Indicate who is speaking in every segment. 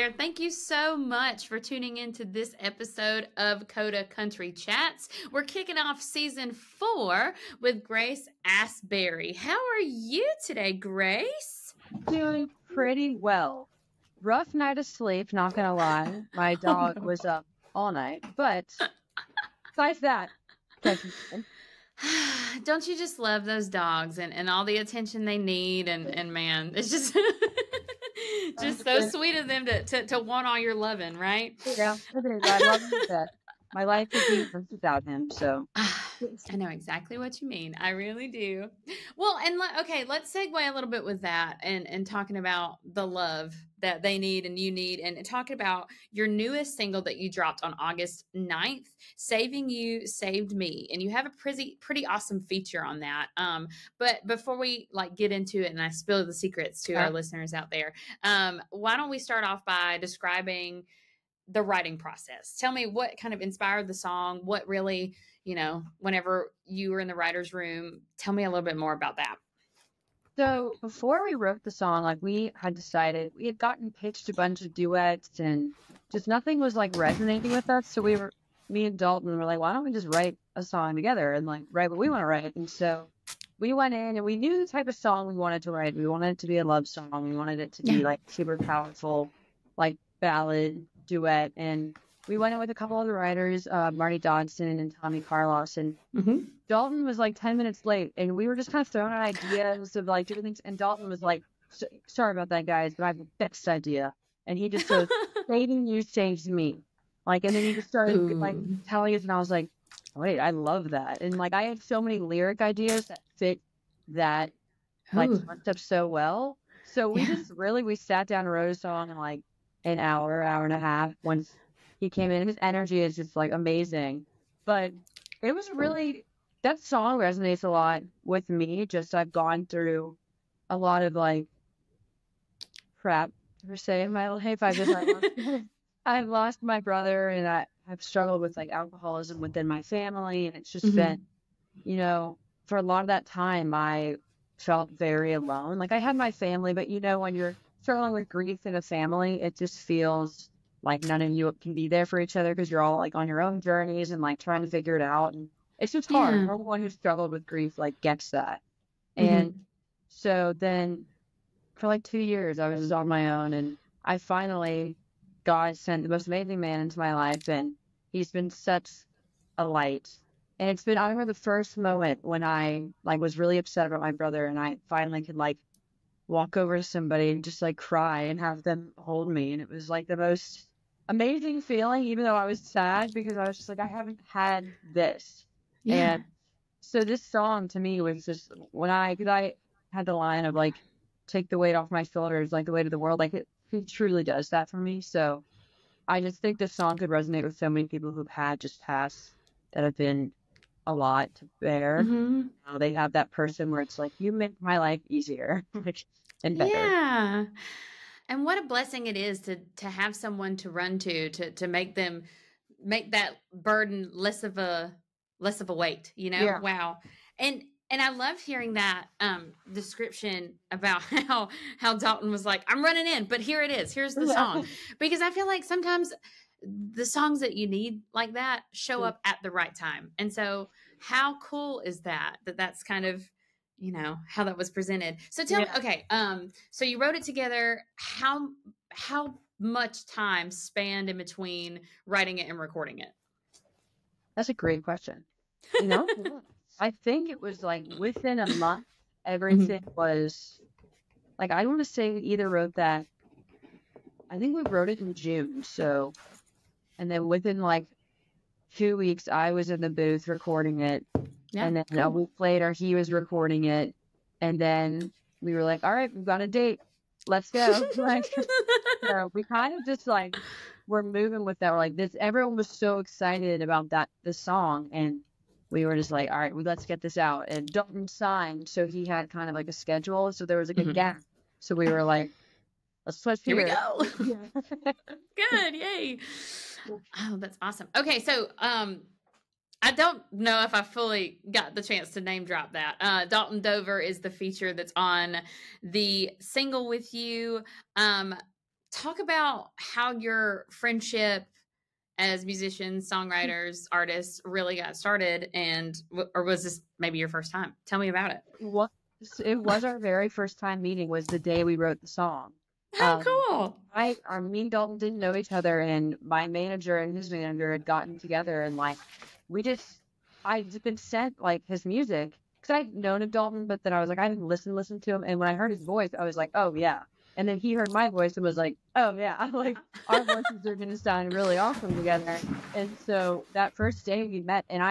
Speaker 1: there. Thank you so much for tuning into this episode of Coda Country Chats. We're kicking off season 4 with Grace Asbury. How are you today, Grace?
Speaker 2: Doing pretty well. Rough night of sleep, not gonna lie. My dog was up all night, but besides that,
Speaker 1: don't you just love those dogs and all the attention they need? And man, it's just just so sweet of them to want all your loving, right?
Speaker 2: Yeah, it is. I love him to death. My life would be without him, so.
Speaker 1: I know exactly what you mean. I really do. Well, and okay, let's segue a little bit with that and talking about the love that they need and you need, and talking about your newest single that you dropped on August 9th, Saving You Saved Me. And you have a pretty awesome feature on that. But before we get into it and I spill the secrets to our listeners out there, why don't we start off by describing the writing process? Tell me what kind of inspired the song, what really, whenever you were in the writer's room, tell me a little bit more about that.
Speaker 2: So before we wrote the song, we had decided, we had gotten pitched a bunch of duets and just nothing was resonating with us. So me and Dalton were like, why don't we just write a song together and write what we want to write? And so we went in and we knew the type of song we wanted to write. We wanted it to be a love song. We wanted it to be super powerful, ballad, duet. And we went in with a couple other writers, Marty Dodson and Tommy Carlos, and Dalton was 10 minutes late, and we were just kind of throwing out ideas of doing things, and Dalton was like, sorry about that, guys, but I have the best idea. And he just goes, Saving You Saves Me. And then he just started telling us, and I was like, wait, I love that. And I had so many lyric ideas that fit that concept so well. So we just we sat down and wrote a song in an hour and a half. Once he came in, his energy is just amazing. But it was really, that song resonates a lot with me. Just I've gone through a lot of crap per se in my life. I've lost my brother, and I've struggled with alcoholism within my family, and it's just been, for a lot of that time I felt very alone. I had my family, but when you're struggling with grief in a family, it just feels like none of you can be there for each other because you're all on your own journeys and trying to figure it out. And it's just hard. Everyone who struggled with grief gets that. And so then for 2 years I was just on my own, and I finally, God sent the most amazing man into my life, and he's been such a light. And it's been, I remember the first moment when I was really upset about my brother, and I finally could walk over to somebody and just cry and have them hold me. And it was the most amazing feeling, even though I was sad, because I was just I haven't had this. And so this song to me was just, because I had the line of take the weight off my shoulders, the weight of the world. It truly does that for me. So I just think this song could resonate with so many people who've had just pass that have been a lot to bear. They have that person where it's you make my life easier and better.
Speaker 1: Yeah. And what a blessing it is to have someone to run to make that burden less of a weight,
Speaker 2: Yeah.
Speaker 1: Wow. And I love hearing that description about how Dalton was I'm running in, but here it is. Here's the song. Because I feel sometimes the songs that you need that show up at the right time. And so how cool is that's kind of, how that was presented. So tell me, okay, so you wrote it together. How much time spanned in between writing it and recording it?
Speaker 2: That's a great question. I think it was within a month, everything was I want to say we either wrote that, I think we wrote it in June. So, and then within 2 weeks, I was in the booth recording it. And then a week later, he was recording it. And then we were all right, we've got a date. Let's go. So we kind of just we're moving with that. We're this. Everyone was so excited about this song. And we were just all right, let's get this out. And Dalton signed. So he had kind of a schedule. So there was a gap. So we were let's switch
Speaker 1: here. We go. Good. Yay. Oh, that's awesome. Okay. So, I don't know if I fully got the chance to name drop that. Dalton Dover is the feature that's on the single with you. talk about how your friendship as musicians, songwriters, artists really got started, and or was this maybe your first time? Tell me about it.
Speaker 2: What it was our very first time meeting was the day we wrote the song.
Speaker 1: How cool.
Speaker 2: Me and Dalton didn't know each other, and my manager and his manager had gotten together, and like I'd been sent like his music because I'd known of Dalton, but then I was like I didn't listen to him, and when I heard his voice, I was like, oh yeah. And then he heard my voice and was like, oh yeah, like our voices are gonna sound really awesome together. And so that first day we met, and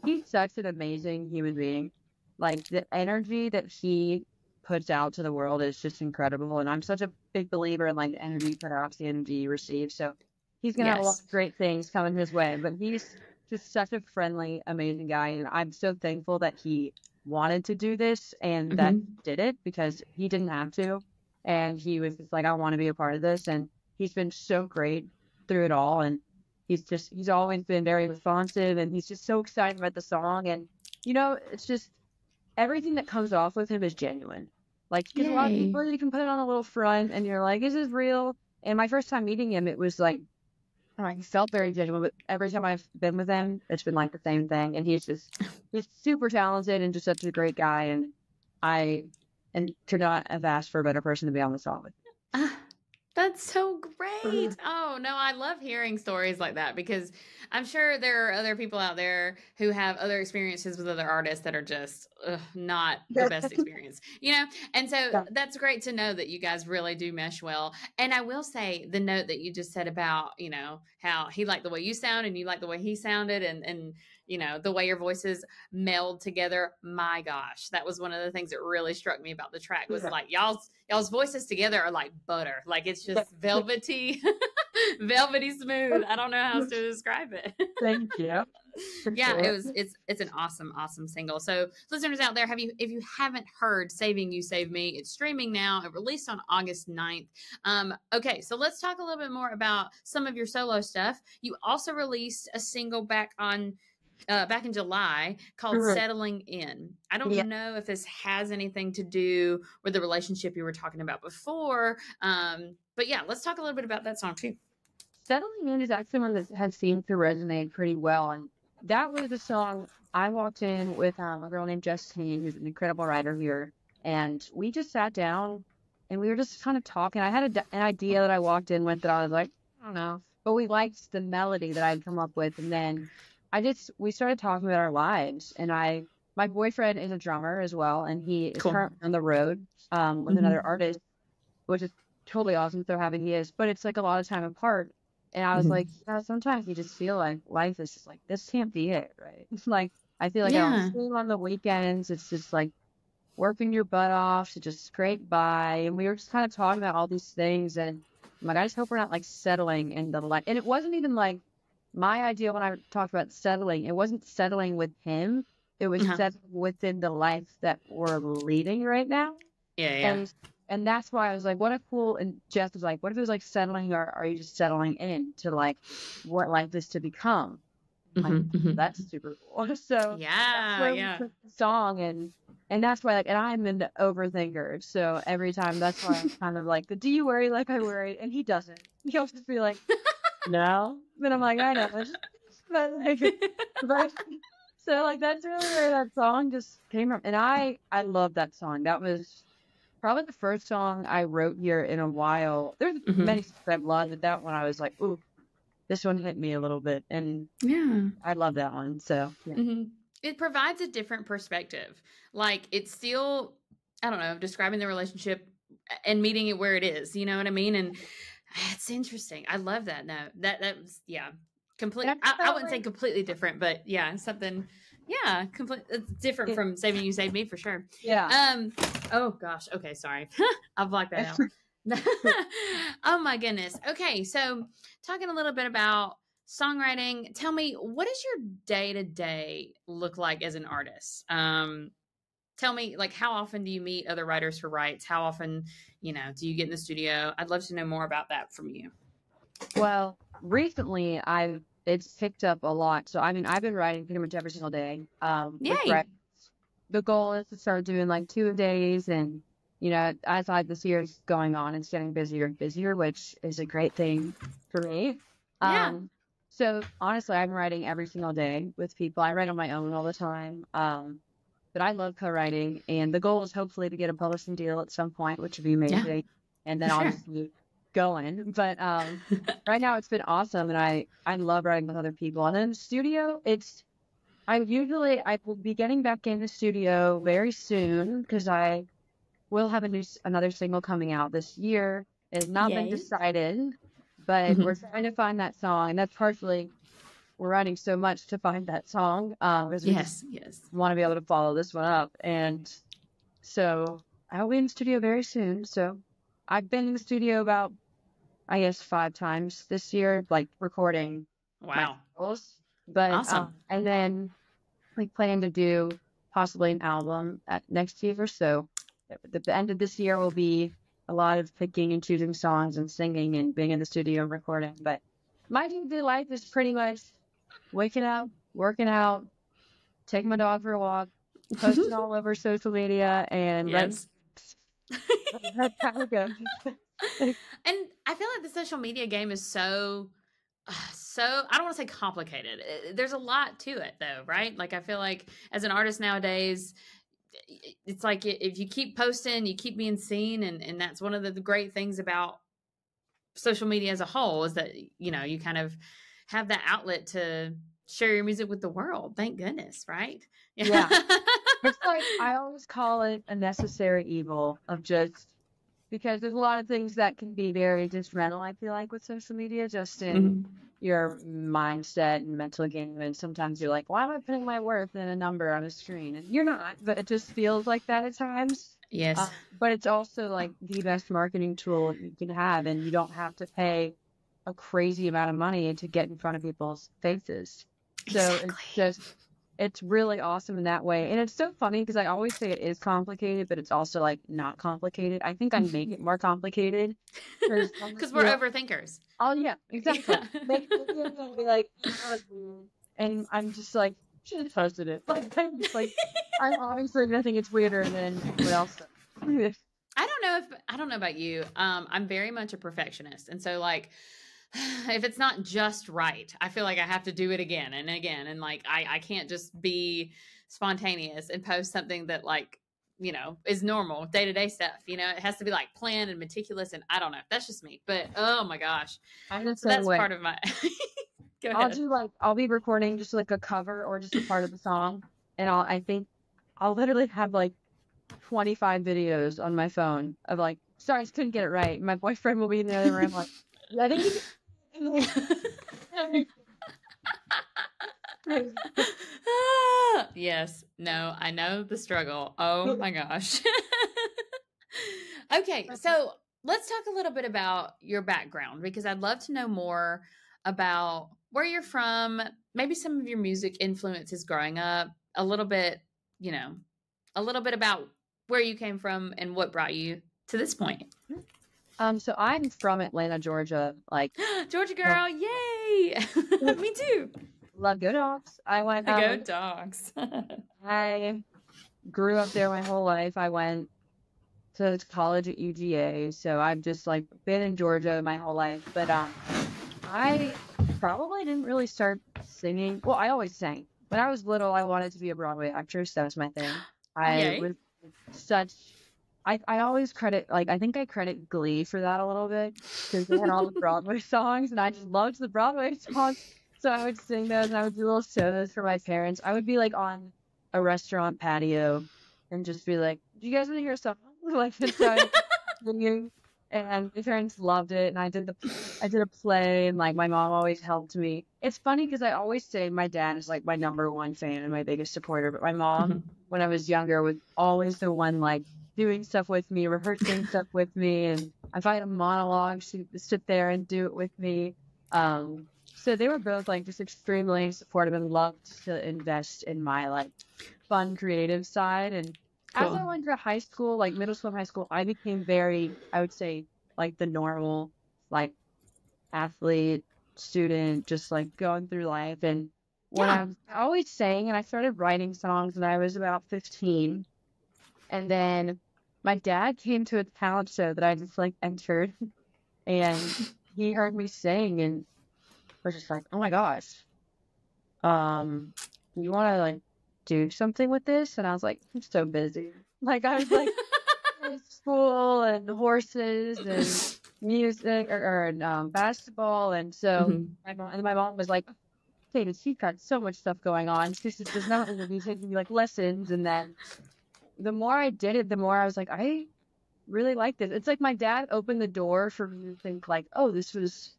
Speaker 2: he's such an amazing human being. Like the energy that he puts out to the world is just incredible. And I'm such a big believer in like energy you put out, the energy you receive. So he's gonna have a lot of great things coming his way. But he's just such a friendly, amazing guy. And I'm so thankful that he wanted to do this and that he did it, because he didn't have to. And he was just like, I want to be a part of this. And he's been so great through it all. And he's always been very responsive, and he's just so excited about the song. And, it's just everything that comes off with him is genuine. Like, because a lot of people, you can put it on a little front and you're like, is this real? And my first time meeting him, it was like, he felt very genuine, but every time I've been with him, it's been like the same thing. And he's super talented and just such a great guy. And I could not have asked for a better person to be on the song with.
Speaker 1: That's so great. Oh, no, I love hearing stories like that, because I'm sure there are other people out there who have other experiences with other artists that are just not the best experience, And so that's great to know that you guys really do mesh well. And I will say the note that you just said about, how he liked the way you sound and you liked the way he sounded, and the way your voices meld together. My gosh, that was one of the things that really struck me about the track, was like y'all's voices together are like butter. Like it's just velvety smooth. I don't know how else to describe it.
Speaker 2: Thank you.
Speaker 1: Yeah, it's an awesome single. So listeners out there, if you haven't heard Saving You Save Me, it's streaming now. It released on August 9th. Okay, so let's talk a little bit more about some of your solo stuff. You also released a single back in July called Settling In. I don't know if this has anything to do with the relationship you were talking about before. But yeah, let's talk a little bit about that song too.
Speaker 2: Settling In is actually one that has seemed to resonate pretty well. And that was a song I walked in with a girl named Justine, who's an incredible writer here. And we just sat down and we were just kind of talking. I had an idea that I walked in with that I was like, I don't know. But we liked the melody that I'd come up with. And then we started talking about our lives, and my boyfriend is a drummer as well, and he is currently on the road with another artist, which is totally awesome. So happy he is, but it's like a lot of time apart. And I was like, sometimes you just feel like life is just like, this can't be it, right? It's like, I feel like I don't sleep on the weekends. It's just like working your butt off to just scrape by. And we were just kind of talking about all these things, and I'm like, I just hope we're not like settling in the life. And it wasn't even like my idea when I talked about settling. It wasn't settling with him. It was settling within the life that we're leading right now.
Speaker 1: Yeah.
Speaker 2: And that's why I was like, what a cool, and Jeff was like, what if it was like settling, or are you just settling in to like what life is to become? That's super cool. So
Speaker 1: yeah.
Speaker 2: The song, and that's why, like, and I'm an overthinker. So every time, that's why I'm kind of like, do you worry like I worry? And he doesn't. He'll just be like, no. But I'm like, I know. But so like that's really where that song just came from. And I love that song. That was probably the first song I wrote here in a while. There's many songs I've loved, but that one I was like, ooh, this one hit me a little bit. And I love that one. So
Speaker 1: it provides a different perspective. Like it's still, I don't know, describing the relationship and meeting it where it is. You know what I mean? And it's interesting. I love that. No, that was completely. I wouldn't say completely different, but something. Yeah, it's different from Saving You Save Me for sure.
Speaker 2: Yeah.
Speaker 1: Oh gosh. Okay, sorry. I'll block that out. Oh my goodness. Okay, so talking a little bit about songwriting. Tell me, what does your day-to-day look like as an artist? Tell me, like, how often do you meet other writers for writes? How often, do you get in the studio? I'd love to know more about that from you.
Speaker 2: Well, recently it's picked up a lot. So, I mean, I've been writing pretty much every single day.
Speaker 1: Yay!
Speaker 2: The goal is to start doing like 2 a days, and you know, as this year is going on, it's getting busier and busier, which is a great thing for me.
Speaker 1: Yeah.
Speaker 2: So honestly, I'm writing every single day with people. I write on my own all the time. But I love co-writing, and the goal is hopefully to get a publishing deal at some point, which would be
Speaker 1: Yeah.
Speaker 2: amazing. And then
Speaker 1: For
Speaker 2: I'll
Speaker 1: sure.
Speaker 2: just keep going. But right now it's been awesome, and I love writing with other people. And then the studio, I will be getting back in the studio very soon because I will have another single coming out this year. It has not been
Speaker 1: Yay.
Speaker 2: decided, but we're trying to find that song, and that's partially we're writing so much to find that song because we just want to be able to follow this one up. And so I'll be in the studio very soon. So I've been in the studio about, I guess, 5 times this year, like recording my
Speaker 1: Wow.
Speaker 2: vocals. But
Speaker 1: Awesome.
Speaker 2: and then like planning to do possibly an album next year. So the end of this year will be a lot of picking and choosing songs and singing and being in the studio and recording. But my day-to-day life is pretty much waking up, working out, taking my dog for a walk, posting all over social media, and
Speaker 1: Yes.
Speaker 2: that's how it goes.
Speaker 1: And I feel like the social media game is so I don't want to say complicated. There's a lot to it though, right? Like I feel like as an artist nowadays, it's like if you keep posting, you keep being seen, and that's one of the great things about social media as a whole is that you kind of have that outlet to share your music with the world. Thank goodness, right?
Speaker 2: Yeah. It's like I always call it a necessary evil of just because there's a lot of things that can be very detrimental, I feel like, with social media, just in your mindset and mental game. And sometimes you're like, why am I putting my worth in a number on a screen? And you're not, but it just feels like that at times.
Speaker 1: Yes.
Speaker 2: But it's also like the best marketing tool you can have, and you don't have to pay a crazy amount of money to get in front of people's faces. So it's really awesome in that way. And it's so funny because I always say it is complicated, but it's also like not complicated. I think I make it more complicated
Speaker 1: because we're overthinkers.
Speaker 2: Oh yeah, exactly. Make it be like, and I'm just like, should have posted it. Like I'm just like, I'm obviously gonna think it's weirder than what else.
Speaker 1: I don't know about you. I'm very much a perfectionist, and so like if it's not just right, I feel like I have to do it again and again. And like, I can't just be spontaneous and post something that like, is normal day-to-day stuff. It has to be like planned and meticulous. And I don't know, that's just me, but oh my gosh. So that's part of my, go ahead.
Speaker 2: I'll be recording just like a cover or just a part of the song. And I'll literally have like 25 videos on my phone of like, sorry, I just couldn't get it right. My boyfriend will be in the other room like, I think
Speaker 1: yes. No, I know the struggle. Oh my gosh. Okay. So let's talk a little bit about your background because I'd love to know more about where you're from, maybe some of your music influences growing up, a little bit about where you came from and what brought you to this point.
Speaker 2: So I'm from Atlanta, Georgia. Like
Speaker 1: Georgia girl, yay! Me too.
Speaker 2: Love Go Dogs.
Speaker 1: Go Dogs.
Speaker 2: I grew up there my whole life. I went to college at UGA, so I've just like been in Georgia my whole life. But I probably didn't really start singing. Well, I always sang. When I was little, I wanted to be a Broadway actress. That was my thing. I was such. I always credit, like, I think I credit Glee for that a little bit because they had all the Broadway songs and I just loved the Broadway songs. So I would sing those and I would do little shows for my parents. I would be like on a restaurant patio and just be like, do you guys want to hear a song? Like, singing. And my parents loved it. And I did a play and like my mom always helped me. It's funny because I always say my dad is like my #1 fan and my biggest supporter. But my mom, when I was younger, was always the one like, doing stuff with me, rehearsing stuff with me, and if I had a monologue, she would sit there and do it with me. So they were both like just extremely supportive and loved to invest in my like fun creative side. And as I went to high school, like middle school and high school, I became very, I would say, like the normal like athlete, student, just like going through life. And when I always sang and I started writing songs when I was about 15. And then my dad came to a talent show that I just like entered, and he heard me sing and was just like, "Oh my gosh, you want to like do something with this?" And I was like, "I'm so busy." Like I was like in school and horses and music or basketball, and so
Speaker 1: Mhm.
Speaker 2: my mom was like, "Hey, she's got so much stuff going on. She just does not want to be taking like lessons." And then the more I did it, the more I was like, I really like this. It's like my dad opened the door for me to think like, oh, this was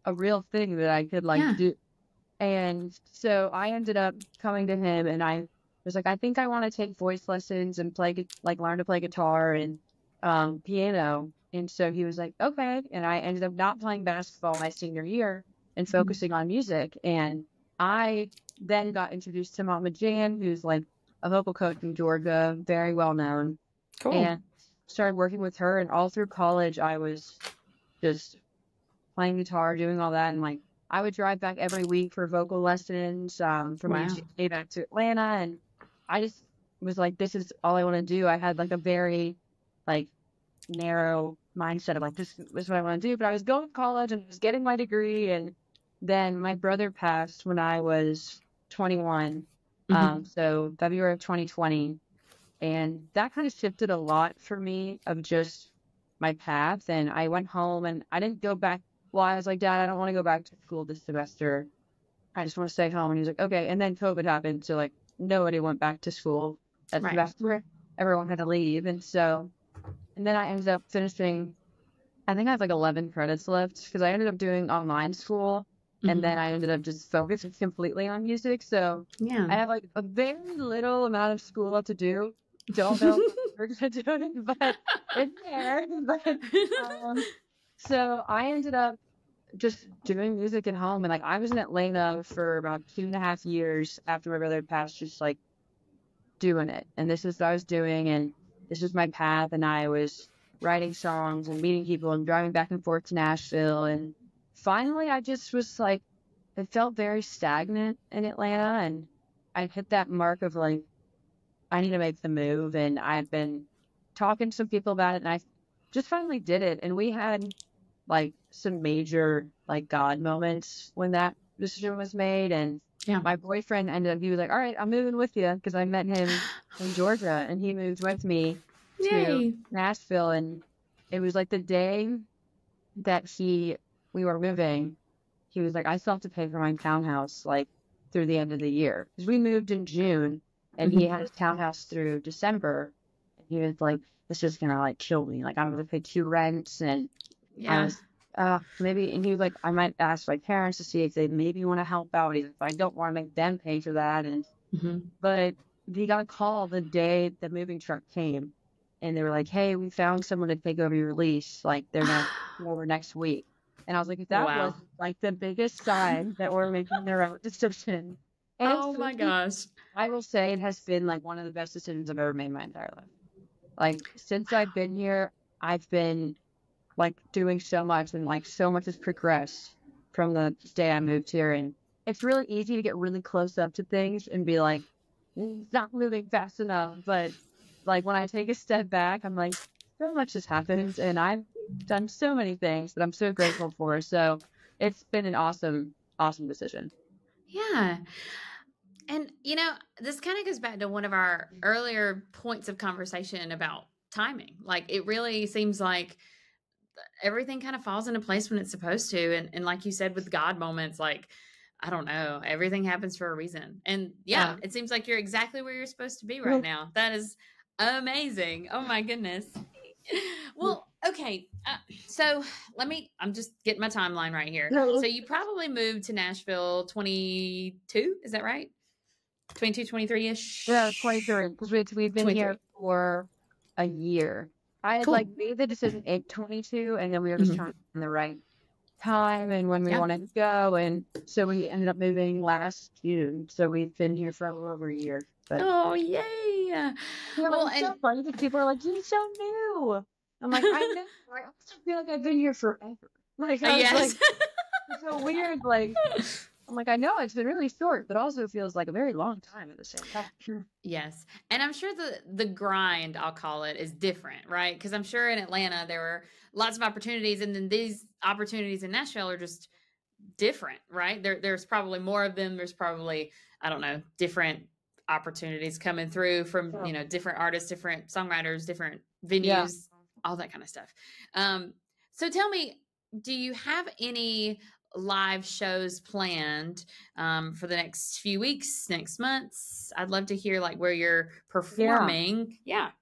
Speaker 2: a real thing that I could like
Speaker 1: Yeah.
Speaker 2: do. And so I ended up coming to him and I was like, I think I want to take voice lessons and like learn to play guitar and piano. And so he was like, okay. And I ended up not playing basketball my senior year and
Speaker 1: Mhm.
Speaker 2: focusing on music. And I then got introduced to Mama Jan, who's like a vocal coach in Georgia, very well known,
Speaker 1: Cool.
Speaker 2: and started working with her. And all through college, I was just playing guitar, doing all that. And like, I would drive back every week for vocal lessons from
Speaker 1: Wow.
Speaker 2: UGA back to Atlanta. And I just was like, this is all I want to do. I had like a very like narrow mindset of like, this is what I want to do. But I was going to college and was getting my degree. And then my brother passed when I was 21.
Speaker 1: Mhm.
Speaker 2: So February of 2020. And that kind of shifted a lot for me of just my path. And I went home and I didn't go back. Well, I was like, Dad, I don't want to go back to school this semester. I just want to stay home. And he was like, okay. And then COVID happened. So like nobody went back to school that
Speaker 1: Right.
Speaker 2: semester. Everyone had to leave. And then I ended up finishing, I think I have like 11 credits left because I ended up doing online school. And then
Speaker 1: Mhm.
Speaker 2: I ended up just focusing completely on music. So
Speaker 1: Yeah.
Speaker 2: I have like a very little amount of school left to do. Don't know if we're gonna do it, but it's there. But so I ended up just doing music at home, and like I was in Atlanta for about 2.5 years after my brother passed, just like doing it. And this is what I was doing, and this was my path. And I was writing songs and meeting people and driving back and forth to Nashville. And finally, I just was like, it felt very stagnant in Atlanta, and I hit that mark of like, I need to make the move. And I've been talking to some people about it, and I just finally did it. And we had like some major like God moments when that decision was made. And
Speaker 1: Yeah.
Speaker 2: my boyfriend ended up, he was like, all right, I'm moving with you because I met him in Georgia, and he moved with me to
Speaker 1: Yay.
Speaker 2: Nashville. And it was like the day that we were moving, he was like, I still have to pay for my townhouse like through the end of the year. Because we moved in June and he
Speaker 1: Mhm.
Speaker 2: had his townhouse through December. And he was like, this is gonna like kill me. Like I'm gonna pay 2 rents. And I
Speaker 1: Yeah.
Speaker 2: was maybe, and he was like, I might ask my parents to see if they maybe want to help out. He's like, I don't want to make them pay for that. And
Speaker 1: Mhm.
Speaker 2: but he got a call the day the moving truck came, and they were like, "Hey, we found someone to take over your lease. Like they're gonna come over next week." And I was like, "If that was
Speaker 1: Wow.
Speaker 2: like the biggest sign that we're making the right decision." And it's
Speaker 1: Oh my
Speaker 2: really,
Speaker 1: gosh.
Speaker 2: I will say, it has been like one of the best decisions I've ever made in my entire life. Like since I've been here, I've been like doing so much, and like so much has progressed from the day I moved here. And it's really easy to get really close up to things and be like, it's not moving fast enough. But like when I take a step back, I'm like, so much has happened and I've done so many things that I'm so grateful for. So it's been an awesome, awesome decision.
Speaker 1: Yeah. And this kind of goes back to one of our earlier points of conversation about timing. Like it really seems like everything kind of falls into place when it's supposed to. And like you said, with God moments, like, I don't know, everything happens for a reason. And yeah,
Speaker 2: Yeah.
Speaker 1: it seems like you're exactly where you're supposed to be right now. That is amazing. Oh my goodness. Well, okay. So I'm just getting my timeline right here. So you probably moved to Nashville 22, is that right? 22, 23
Speaker 2: Yeah, 23,
Speaker 1: ish.
Speaker 2: because we've been here
Speaker 1: 23.
Speaker 2: for a year. I had
Speaker 1: Cool.
Speaker 2: like made the decision at 22, and then we were just
Speaker 1: Mhm.
Speaker 2: trying to find the right time and when we
Speaker 1: Yeah.
Speaker 2: wanted to go, and so we ended up moving last June. So we've been here for a little over a year. But
Speaker 1: Oh, yay.
Speaker 2: yeah, but
Speaker 1: Well,
Speaker 2: it's so
Speaker 1: and
Speaker 2: funny because people are like, "You're so new." I'm like, I know. I also feel like I've been here forever. Like I was like,
Speaker 1: yes.
Speaker 2: it's so weird. Like I'm like, I know it's been really short, but also feels like a very long time at the same time.
Speaker 1: Yes. And I'm sure the grind, I'll call it, is different, right? Because I'm sure in Atlanta there were lots of opportunities, and then these opportunities in Nashville are just different, right? There's probably more of them. There's probably, I don't know, different opportunities coming through from,
Speaker 2: Yeah.
Speaker 1: Different artists, different songwriters, different
Speaker 2: Yeah.
Speaker 1: venues, all that kind of stuff. So tell me, do you have any live shows planned for the next few weeks, next months? I'd love to hear like where you're
Speaker 2: Yeah.
Speaker 1: performing. Yeah.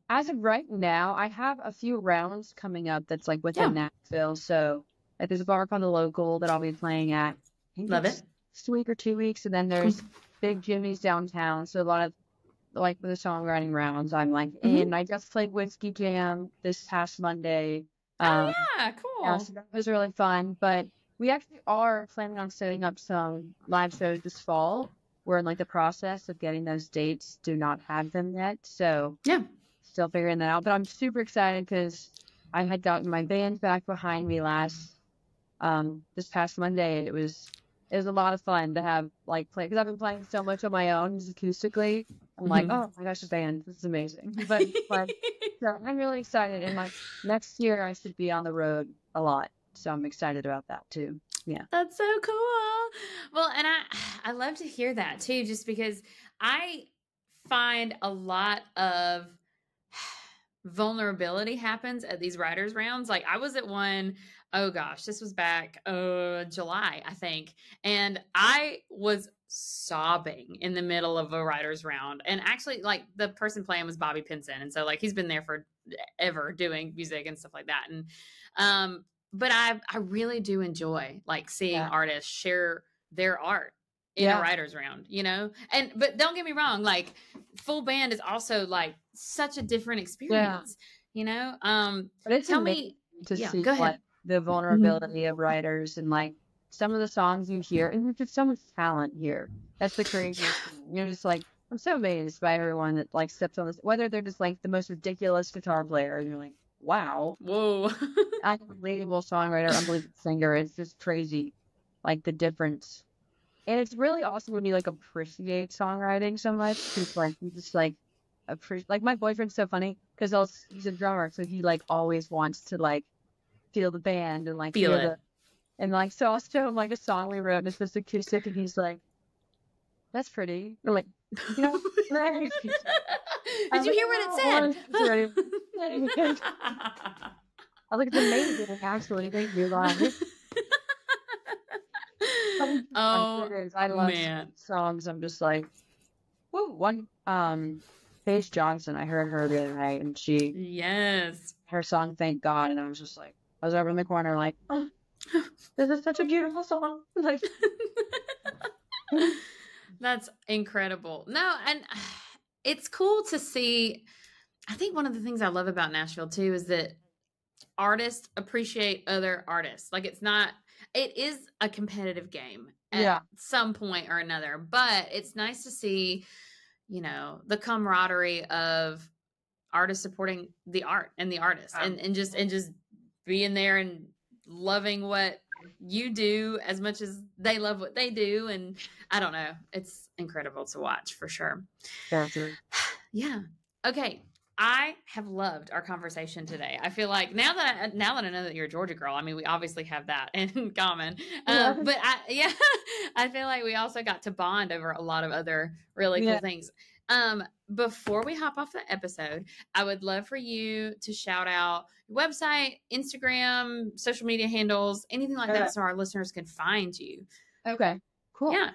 Speaker 2: As of right now, I have a few rounds coming up that's like
Speaker 1: Yeah.
Speaker 2: within Nashville. So like, there's a bar called the Local that I'll be playing at. I think
Speaker 1: Love
Speaker 2: it's
Speaker 1: it.
Speaker 2: next week or 2 weeks, and then there's Big Jimmy's downtown. So a lot of like the songwriting rounds, I'm like in. I just played Whiskey Jam this past Monday.
Speaker 1: Oh yeah,
Speaker 2: Yeah,
Speaker 1: cool.
Speaker 2: so that was really fun. But we actually are planning on setting up some live shows this fall. We're in like the process of getting those dates. Do not have them yet. So
Speaker 1: Yeah.
Speaker 2: still figuring that out. But I'm super excited because I had gotten my band back behind me this past Monday. It was a lot of fun to have like play, because I've been playing so much on my own just acoustically. I'm like, oh my gosh, the band, this is amazing. But so I'm really excited, and like next year I should be on the road a lot, so I'm excited about that too. Yeah.
Speaker 1: That's so cool. Well, and I love to hear that too, just because I find a lot of vulnerability happens at these writers rounds. Like I was at one, oh gosh, this was back July, I think. And I was sobbing in the middle of a writers round. And actually like the person playing was Bobby Pinson. And so like he's been there for ever doing music and stuff like that. And but I really do enjoy like seeing artists share their art in a writer's round, but don't get me wrong, like full band is also like such a different experience,
Speaker 2: But it's
Speaker 1: tell
Speaker 2: amazing
Speaker 1: me
Speaker 2: to see
Speaker 1: go ahead.
Speaker 2: like the vulnerability of writers, and like some of the songs you hear, and there's just so much talent here. That's the craziest thing. You're just like, I'm so amazed by everyone that like steps on this, whether they're just like the most ridiculous guitar player, and you're like, wow,
Speaker 1: whoa.
Speaker 2: unbelievable songwriter, unbelievable singer. It's just crazy, like the difference. And it's really awesome when you like appreciate songwriting so much, because like you just like appreciate. Like my boyfriend's so funny because he's a drummer, so he like always wants to like feel the band and like
Speaker 1: Feel
Speaker 2: hear
Speaker 1: it.
Speaker 2: and like so I'll show him like a song we wrote and it's just acoustic, and he's like, "That's pretty." Or like, did you
Speaker 1: hear what it said?
Speaker 2: I was like, it's amazing, actually. Thank you, guys.
Speaker 1: Oh,
Speaker 2: I love
Speaker 1: man.
Speaker 2: songs. I'm just like, whoa. One, Paige Johnson, I heard her the other night, and her song, Thank God, and I was just like, I was over in the corner like, oh, this is such a beautiful song. Like,
Speaker 1: that's incredible. No, and it's cool to see. I think one of the things I love about Nashville too is that artists appreciate other artists. Like it is a competitive game at some point or another, but it's nice to see, the camaraderie of artists supporting the art and the artist and just being there and loving what you do as much as they love what they do. And I don't know, it's incredible to watch for sure. Yeah. Okay. I have loved our conversation today. I feel like now that I know that you're a Georgia girl, I mean, we obviously have that in common. But I feel like we also got to bond over a lot of other really cool things. Before we hop off the episode, I would love for you to shout out your website, Instagram, social media handles, anything like that, so our listeners can find you.
Speaker 2: Okay, cool.
Speaker 1: Yeah.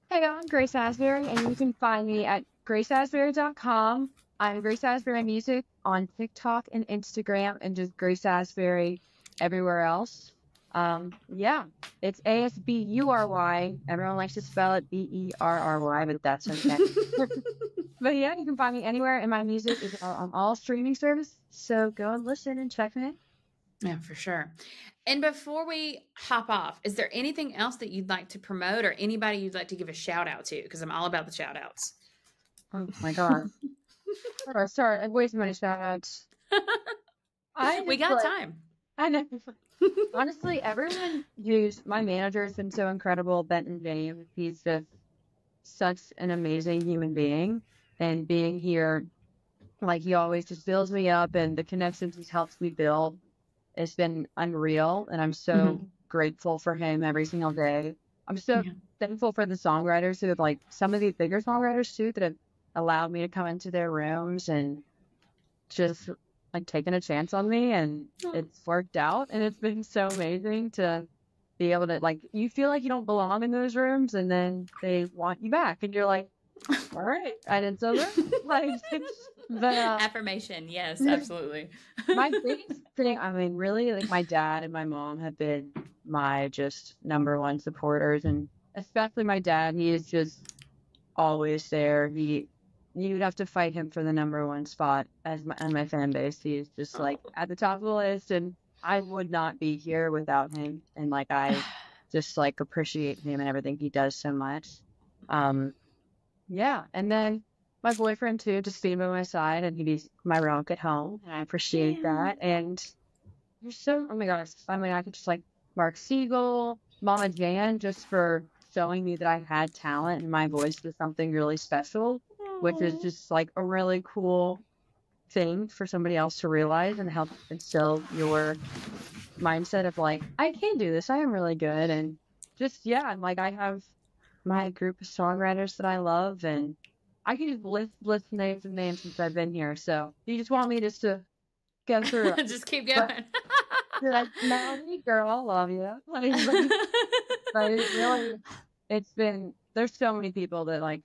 Speaker 2: Hey, I'm Grace Asbury, and you can find me at graceasbury.com. I'm Grace Asbury Music on TikTok and Instagram, and just Grace Asbury everywhere else. It's Asbury. Everyone likes to spell it Berry, but that's okay. But yeah, you can find me anywhere, and my music is on all streaming services. So go and listen and check me.
Speaker 1: Yeah, for sure. And before we hop off, is there anything else that you'd like to promote or anybody you'd like to give a shout out to? Because I'm all about the shout outs.
Speaker 2: Oh my God. Sorry, I have way too many shout outs.
Speaker 1: We got time.
Speaker 2: I know. Honestly, everyone my manager has been so incredible, Benton James. He's just such an amazing human being. And being here, like, he always just builds me up, and the connections he helps me build, it's been unreal. And I'm so grateful for him every single day. I'm so
Speaker 1: Yeah.
Speaker 2: thankful for the songwriters who have, like, some of the bigger songwriters too, that have allowed me to come into their rooms and just like taken a chance on me, and it's worked out, and it's been so amazing to be able to, like, you feel like you don't belong in those rooms, and then they want you back, and you're like, all right, I did so good. Like, but
Speaker 1: Affirmation, yes, absolutely.
Speaker 2: my biggest thing, I mean, really, like, my dad and my mom have been my just number one supporters, and especially my dad. He is just always there. You'd have to fight him for the number one spot on my fan base. He is just like at the top of the list, and I would not be here without him. And like, I just like appreciate him and everything he does so much. Yeah. And then my boyfriend too, just being by my side, and he's my rock at home, and I appreciate that. And you're so, oh my gosh, I mean, I could just like Mark Siegel, Mama Jan, just for showing me that I had talent and my voice was something really special, which is just like a really cool thing for somebody else to realize and help instill your mindset of like, I can do this. I am really good. And just, yeah, like I have my group of songwriters that I love, and I can just list names and names since I've been here. So you just want me just to go through it.
Speaker 1: Just keep going.
Speaker 2: Like, Melanie, girl, I love you. Like, but it really, it's been, there's so many people that like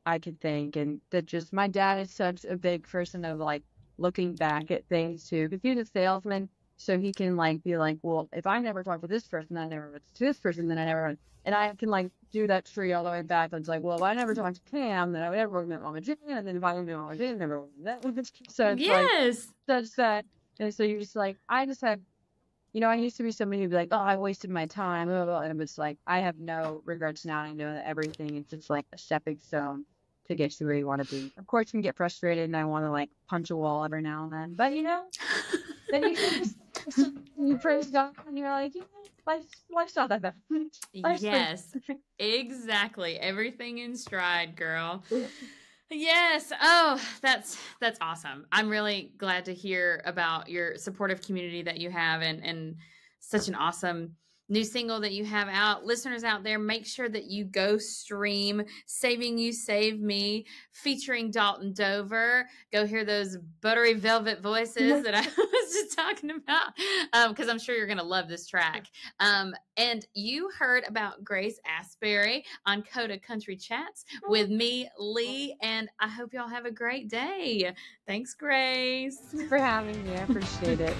Speaker 2: I could thank, and that just, my dad is such a big person of like looking back at things too, because he's a salesman, so he can like be like, well, if I never talk to this person, I never went to this person, then I never, and I can like do that tree all the way back. And it's like, well, if I never talked to Cam, then I would never met Mama Jan, and then if I didn't know Mama Jan, I never met that. So it's
Speaker 1: Yes.
Speaker 2: like such that, and so you're just like, I just have. You know, I used to be somebody who'd be like, oh, I wasted my time, blah, blah, blah. And it's like, I have no regrets now. I know that everything is just like a stepping stone to get to where you want to be. Of course, you can get frustrated, and I want to like punch a wall every now and then. But, you know, then you can just, you praise God, and you're like, you know, life's not that bad.
Speaker 1: Yes, exactly. Everything in stride, girl. Yes. Oh, that's awesome. I'm really glad to hear about your supportive community that you have, and such an awesome new single that you have out. Listeners out there, make sure that you go stream Saving You Save Me featuring Dalton Dover. Go hear those buttery velvet voices that I was just talking about, because I'm sure you're going to love this track. And you heard about Grace Asbury on Coda Country Chats with me, Lee, and I hope y'all have a great day. Thanks, Grace.
Speaker 2: Thanks for having me. I appreciate it.